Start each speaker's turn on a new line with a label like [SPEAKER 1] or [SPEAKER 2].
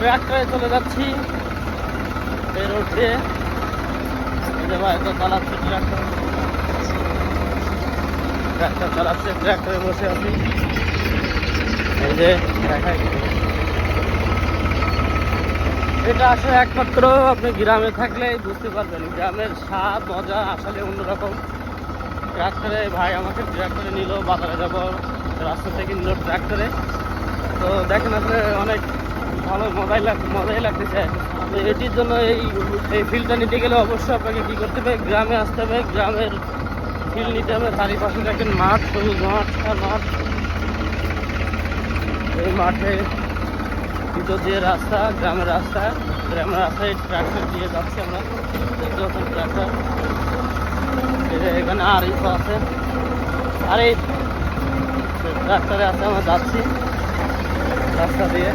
[SPEAKER 1] ট্রাক্টরে চলে যাচ্ছি এই রোড দিয়ে। এই যে ভাই তো চালাচ্ছে ট্রাক্টর চালাচ্ছে, ট্রাক্টরে বসে আছি। এই যে দেখাই, এটা আসলে একমাত্র আপনি গ্রামে থাকলেই বুঝতে পারবেন গ্রামের স্বাদ মজা আসলে অন্যরকম। ট্রাক্টরে ভাই আমাকে ট্রাক্টরে নিল, বাজারে যাব রাস্তা থেকে নিল ট্রাক্টরে। তো দেখেন আপনি অনেক ভালো মজাই লাগতেছে। তো এটির জন্য এই ফিল্ডটা নিতে গেলে অবশ্যই আপনাকে কী করতে হবে, গ্রামে আসতে হবে, গ্রামের ফিল্ড নিতে হবে। চারিপাশে দেখেন মাঠ, সবুজ মাঠ আর মাঠ। এই মাঠে ভিতর দিয়ে রাস্তা, গ্রামের রাস্তায় ট্রাক্টর দিয়ে যাচ্ছি আমরা। দেখতে ট্রাক্টর, এখানে আরিফ আছে, আর এই ট্রাক্টরে আছে আমরা যাচ্ছি রাস্তা দিয়ে।